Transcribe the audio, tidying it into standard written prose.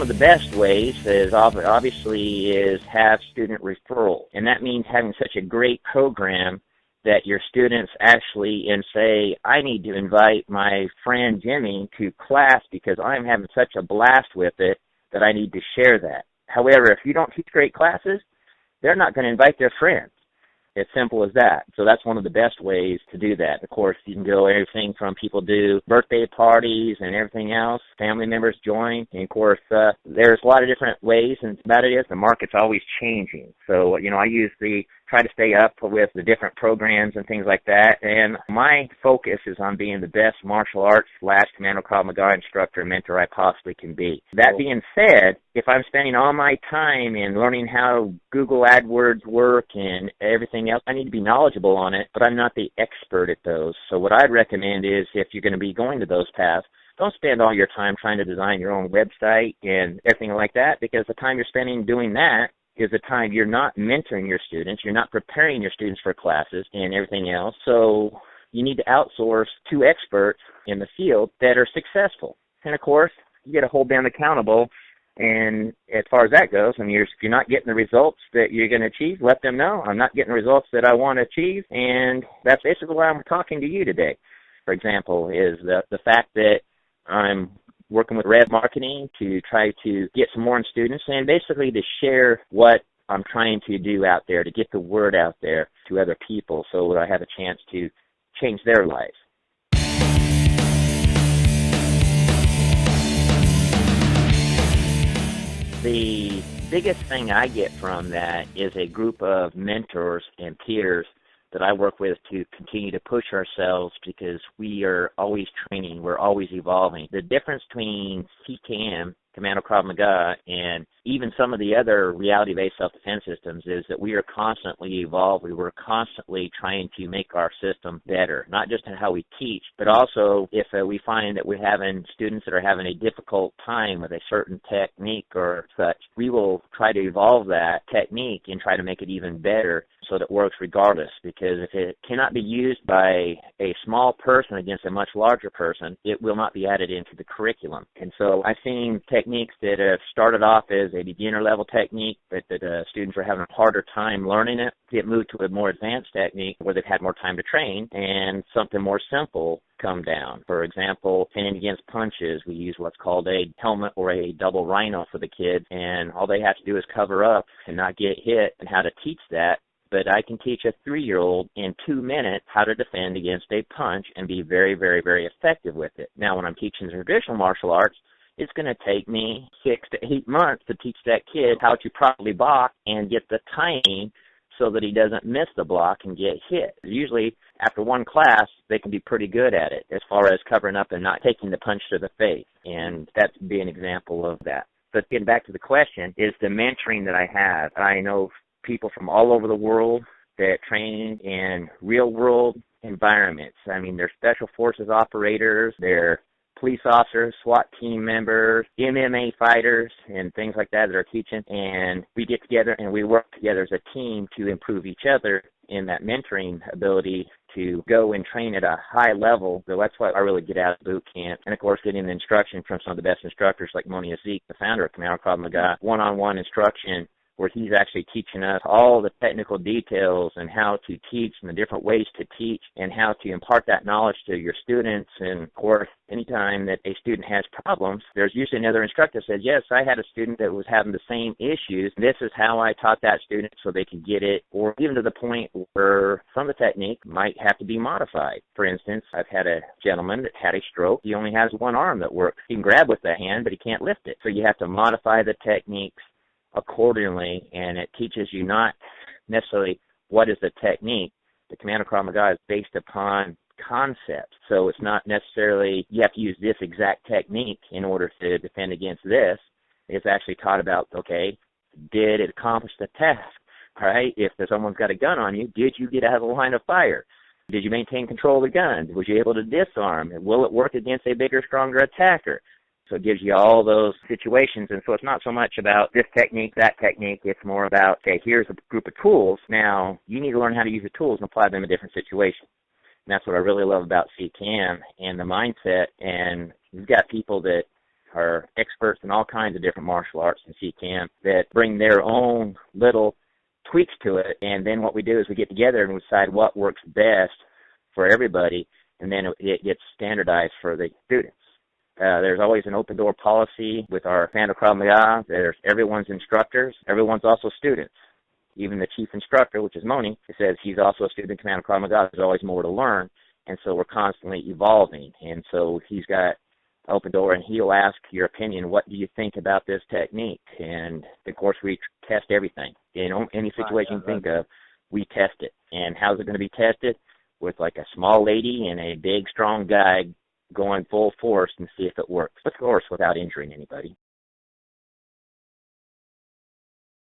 one of the best ways is obviously is have student referral. And that means having such a great program that your students actually say, I need to invite my friend Jimmy to class because I'm having such a blast with it that I need to share that. However, if you don't teach great classes, they're not going to invite their friends. It's simple as that. So that's one of the best ways to do that. Of course, you can go everything from people do birthday parties and everything else. Family members join. And, of course, there's a lot of different ways. And about it is the market's always changing. So, I try to stay up with the different programs and things like that. And my focus is on being the best martial arts / Commando Krav Maga instructor and mentor I possibly can be. That being said, if I'm spending all my time in learning how Google AdWords work and everything else, I need to be knowledgeable on it, but I'm not the expert at those. So what I'd recommend is if you're going to be going to those paths, don't spend all your time trying to design your own website and everything like that, because the time you're spending doing that is the time you're not mentoring your students, you're not preparing your students for classes and everything else. So you need to outsource to experts in the field that are successful. And, of course, you got to hold them accountable. And as far as that goes, if you're not getting the results that you're going to achieve, let them know. I'm not getting the results that I want to achieve, and that's basically why I'm talking to you today. For example, is the fact that I'm working with Red Marketing to try to get some more in students and basically to share what I'm trying to do out there, to get the word out there to other people so that I have a chance to change their lives. The biggest thing I get from that is a group of mentors and peers that I work with to continue to push ourselves, because we are always training, we're always evolving. The difference between CKM, Commando Krav Maga, and even some of the other reality-based self-defense systems is that we are constantly evolving. We're constantly trying to make our system better, not just in how we teach, but also if we find that we're having students that are having a difficult time with a certain technique or such, we will try to evolve that technique and try to make it even better so that it works regardless, because if it cannot be used by a small person against a much larger person, it will not be added into the curriculum. And so I've seen techniques that have started off as a beginner level technique, but that students are having a harder time learning it, get moved to a more advanced technique where they've had more time to train, and something more simple come down. For example, pinning against punches, we use what's called a helmet or a double rhino for the kids, and all they have to do is cover up and not get hit, and how to teach that. But I can teach a 3-year-old in 2 minutes how to defend against a punch and be very, very, very effective with it. Now, when I'm teaching traditional martial arts, it's going to take me 6 to 8 months to teach that kid how to properly block and get the timing so that he doesn't miss the block and get hit. Usually, after one class, they can be pretty good at it as far as covering up and not taking the punch to the face. And that would be an example of that. But getting back to the question, is the mentoring that I have. I know people from all over the world that train in real-world environments. They're special forces operators, they're police officers, SWAT team members, MMA fighters, and things like that are teaching. And we get together and we work together as a team to improve each other in that mentoring ability to go and train at a high level. So that's what I really get out of boot camp. And, of course, getting the instruction from some of the best instructors like Moni Azik, the founder of Commando Krav Maga, one-on-one instruction where he's actually teaching us all the technical details and how to teach and the different ways to teach and how to impart that knowledge to your students. And, of course, anytime that a student has problems, there's usually another instructor that says, yes, I had a student that was having the same issues. This is how I taught that student so they could get it, or even to the point where some of the technique might have to be modified. For instance, I've had a gentleman that had a stroke. He only has one arm that works. He can grab with the hand, but he can't lift it. So you have to modify the techniques accordingly, and it teaches you not necessarily what is the technique. The Commando Krav Maga is based upon concepts, so it's not necessarily you have to use this exact technique in order to defend against this. It's actually taught about, okay, did it accomplish the task? All right, if someone's got a gun on you, did you get out of the line of fire? Did you maintain control of the gun? Was you able to disarm? Will it work against a bigger, stronger attacker? So it gives you all those situations. And so it's not so much about this technique, that technique. It's more about, okay, here's a group of tools. Now, you need to learn how to use the tools and apply them in different situations. And that's what I really love about CKM and the mindset. And you've got people that are experts in all kinds of different martial arts and CKM that bring their own little tweaks to it. And then what we do is we get together and we decide what works best for everybody, and then it gets standardized for the students. There's always an open door policy with our Commando Krav Maga. Everyone's instructors. Everyone's also students. Even the chief instructor, which is Moni, says he's also a student in Commando Krav Maga. There's always more to learn, and so we're constantly evolving. And so he's got open door, and he'll ask your opinion. What do you think about this technique? And, of course, we test everything. Any situation you think of, we test it. And how's it going to be tested? With like a small lady and a big, strong guy going full force and see if it works. Of course, without injuring anybody.